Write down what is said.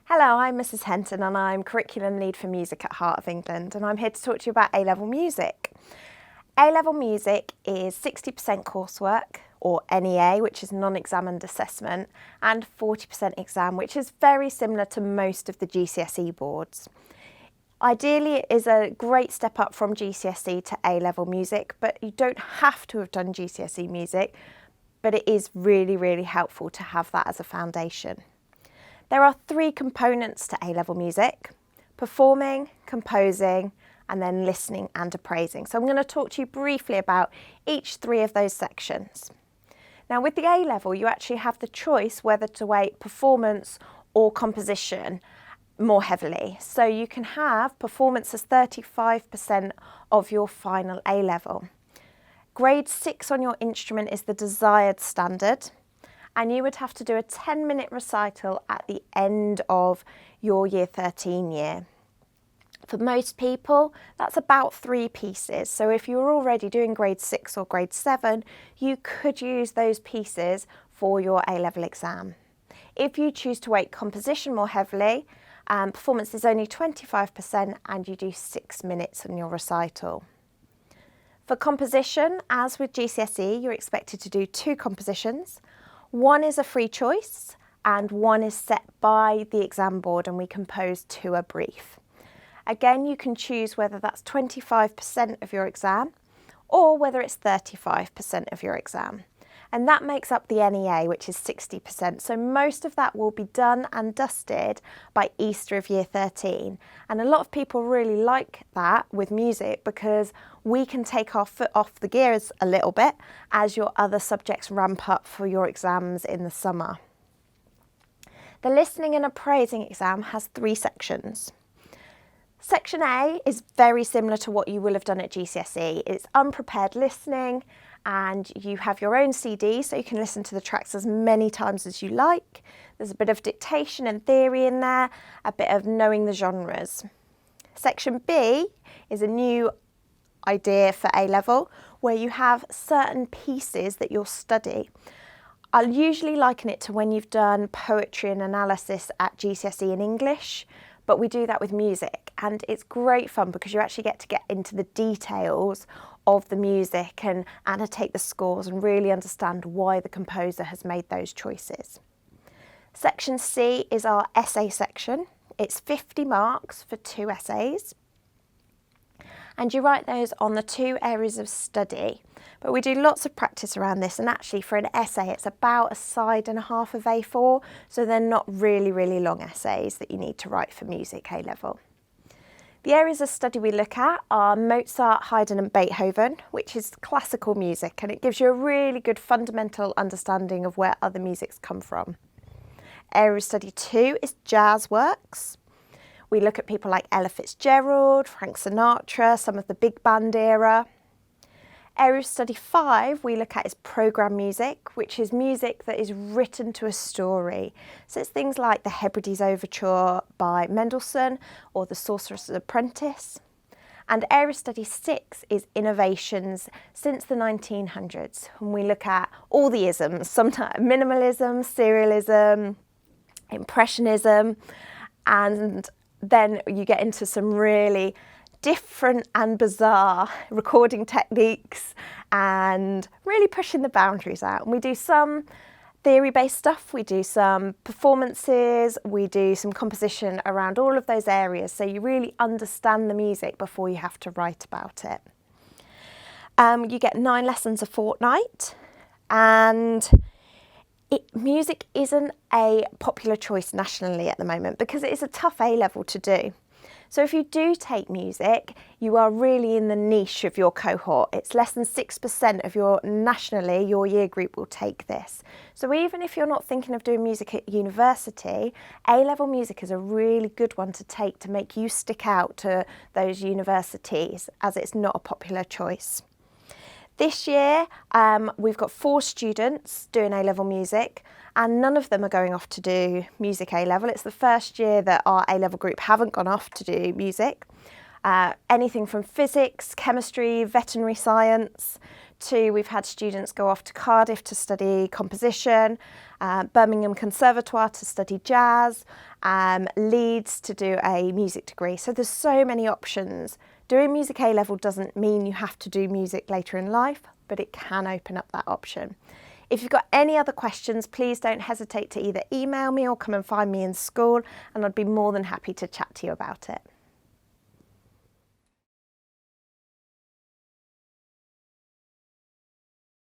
Hello, I'm Mrs. Henton and I'm Curriculum Lead for Music at Heart of England, and I'm here to talk to you about A-Level Music. A-Level Music is 60% coursework, or NEA, which is non-examined assessment, and 40% exam, which is very similar to most of the GCSE boards. Ideally, it is a great step up from GCSE to A-Level Music, but you don't have to have done GCSE music, but it is really, really helpful to have that as a foundation. There are three components to A-Level Music: performing, composing, and then listening and appraising. So I'm going to talk to you briefly about each three of those sections. Now with the A-Level, you actually have the choice whether to weight performance or composition more heavily. So you can have performance as 35% of your final A-Level. Grade 6 on your instrument is the desired standard, and you would have to do a 10-minute recital at the end of your Year 13 year. For most people, that's about 3 pieces. So if you're already doing grade 6 or grade 7, you could use those pieces for your A-Level exam. If you choose to weight composition more heavily, performance is only 25% and you do 6 minutes on your recital. For composition, as with GCSE, you're expected to do 2 compositions. One is a free choice and one is set by the exam board, and we compose to a brief. Again, you can choose whether that's 25% of your exam or whether it's 35% of your exam. And that makes up the NEA, which is 60%. So most of that will be done and dusted by Easter of Year 13. And a lot of people really like that with music because we can take our foot off the gears a little bit as your other subjects ramp up for your exams in the summer. The listening and appraising exam has 3 sections. Section A is very similar to what you will have done at GCSE. It's unprepared listening, and you have your own CD, so you can listen to the tracks as many times as you like. There's a bit of dictation and theory in there, a bit of knowing the genres. Section B is a new idea for A-Level, where you have certain pieces that you'll study. I'll usually liken it to when you've done poetry and analysis at GCSE in English, but we do that with music, and it's great fun because you actually get to get into the details of the music and annotate the scores and really understand why the composer has made those choices. Section C is our essay section. It's 50 marks for 2 essays. And you write those on the 2 areas of study. But we do lots of practice around this, and actually for an essay it's about 1.5 sides of A4, so they're not really, really long essays that you need to write for music A-Level. The areas of study we look at are Mozart, Haydn and Beethoven, which is classical music, and it gives you a really good fundamental understanding of where other musics come from. Area of study 2 is jazz works. We look at people like Ella Fitzgerald, Frank Sinatra, some of the big band era. Area of study 5 we look at is programme music, which is music that is written to a story. So it's things like the Hebrides Overture by Mendelssohn or the Sorcerer's Apprentice. And area of study 6 is innovations since the 1900s. And we look at all the isms, sometimes minimalism, serialism, impressionism, and then you get into some really different and bizarre recording techniques and really pushing the boundaries out. And we do some theory-based stuff, we do some performances, we do some composition around all of those areas, so you really understand the music before you have to write about it. You get 9 lessons a fortnight, and music isn't a popular choice nationally at the moment because it is a tough A-Level to do. So if you do take music, you are really in the niche of your cohort. It's less than 6% of your year group will take this. So even if you're not thinking of doing music at university, A-Level music is a really good one to take to make you stick out to those universities, as it's not a popular choice. This year, we've got 4 students doing A-Level music, and none of them are going off to do music A-Level. It's the first year that our A-Level group haven't gone off to do music. Anything from physics, chemistry, veterinary science, 2, we've had students go off to Cardiff to study composition, Birmingham Conservatoire to study jazz, Leeds to do a music degree. So there's so many options. Doing music A-level doesn't mean you have to do music later in life, but it can open up that option. If you've got any other questions, please don't hesitate to either email me or come and find me in school, and I'd be more than happy to chat to you about it.